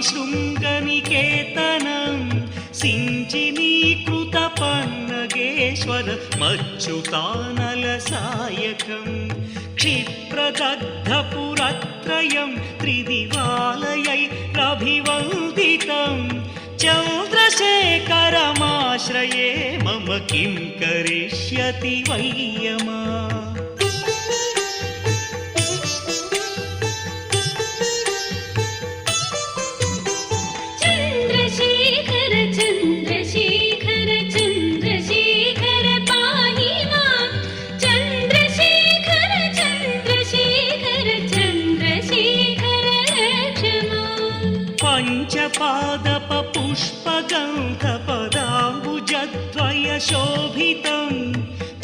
शृङ्गनिकेतनं सिञ्चिनीकृतपन्नगेश्वर मच्युतानलसायकं क्षिप्रदग्धपुरत्रयं त्रिदिवालयैरभिवन्दितं चन्द्रशेखरमाश्रये मम किं करिष्यति वैयमा। पंचपादपपुष्पगन्धपदाम्बुजद्वयशोभितं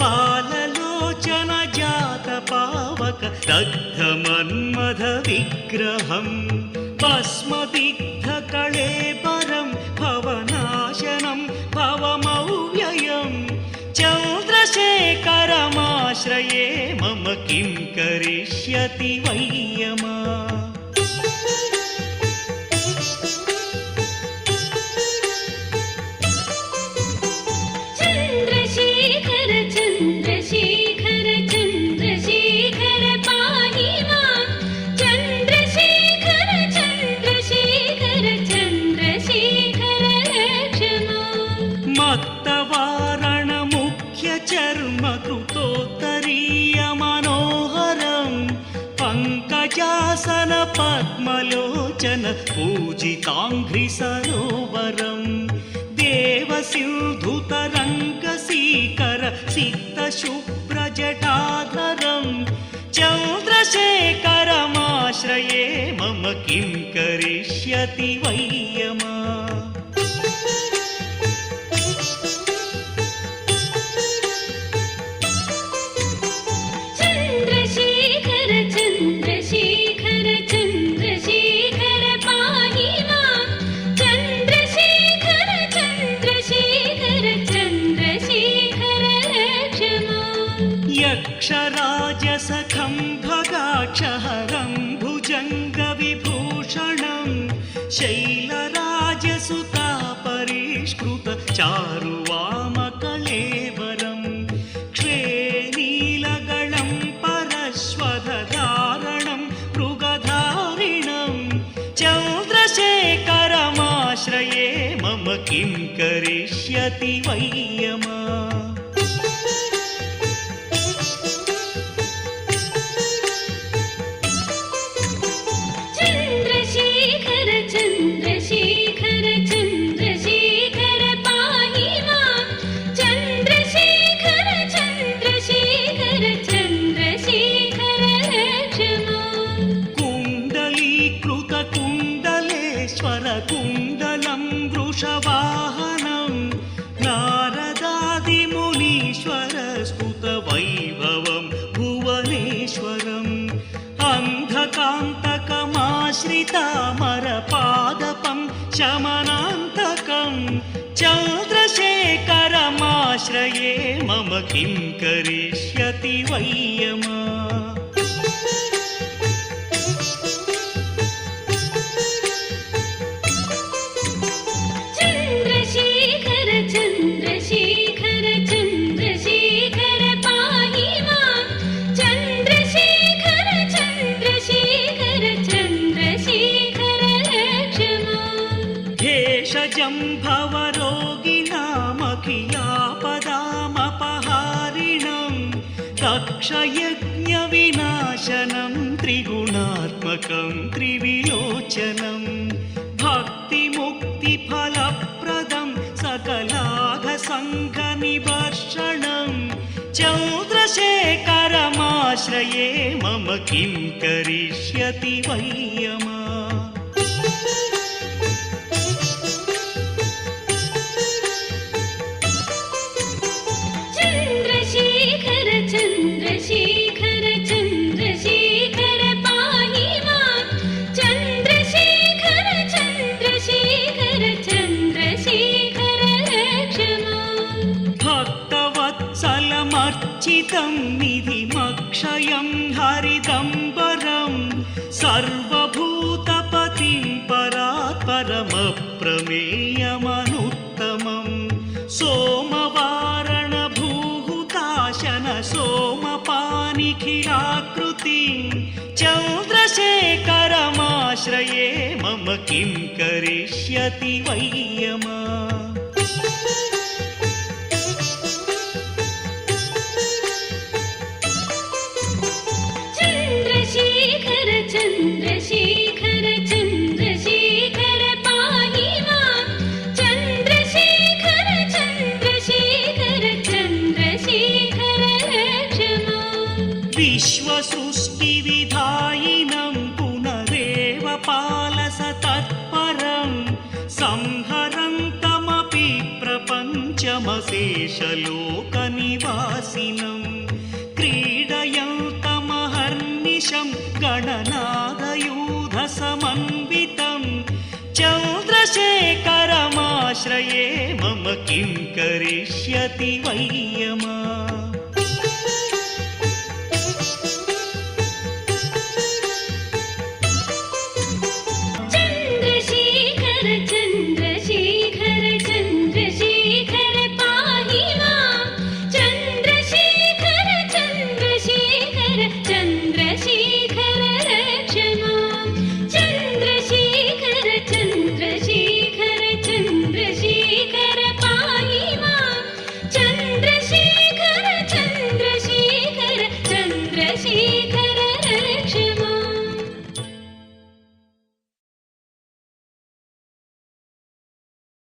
पाललोचनजातपावक दग्धमन्मथविग्रहं भस्मदिग्धकळेबरं भवनाशनं भवमव्ययं चन्द्रशेखरमाश्रये मम किं करिष्यति वैयमा। चर्मकृतोत्तरीयमनोहरं पङ्कजासन पद्मलोचन पूजिताङ्घ्रिसरोवरं देवसिन्धुतरङ्गसीकर सिक्तशुभ्रजटाधरं चन्द्रशेखरमाश्रये मम किं करिष्यति वैयमा। यक्षराजसखं भगाक्षहरं भुजङ्गविभूषणं शैलराजसुतापरिष्कृत चारुवामकलेवरं क्ष्वेनीलगणं परश्वधारणं मृगधारिणं चन्द्रशेखरमाश्रये मम किं करिष्यति वैयमा। कुण्डलं वृषवाहनं नारदादिमुनीश्वरस्तुतवैभवं भुवनेश्वरम् अन्धकान्तकमाश्रितामरपादपं शमनान्तकं चन्द्रशेखरमाश्रये मम किं करिष्यति वैयमा। भेषजं भवरोगिणामखिलापदामपहारिणं दक्षयज्ञविनाशनं त्रिगुणात्मकं त्रिविलोचनं भक्तिमुक्तिफलप्रदं सकलाघसङ्घनिवर्षणं चन्द्रशेखरमाश्रये मम किं करिष्यति वैयमा। भक्तवत्सलमर्चितं निधिमक्षयं हरिदम्बरं सर्वभूतपतिं परात्परं चन्द्रशेखरमाश्रये मम किं करिष्यति वै यमा चन्द्रशेखर चन्द्रशेखर चन्द्रशेखर पाहि मां चन्द्रशेखर चन्द्रशेखर चन्द्रशेखर रक्ष माम् विश्वसृष्टिविधायिनं पुनरेव पालस तत्परं संहरन्तमपि प्रपञ्चमशेषलोकनिवासिनं क्रीडयन्तमहर्निशं गणनादयूधसमन्वितं चन्द्रशेखरमाश्रये मम किं करिष्यति वै यमा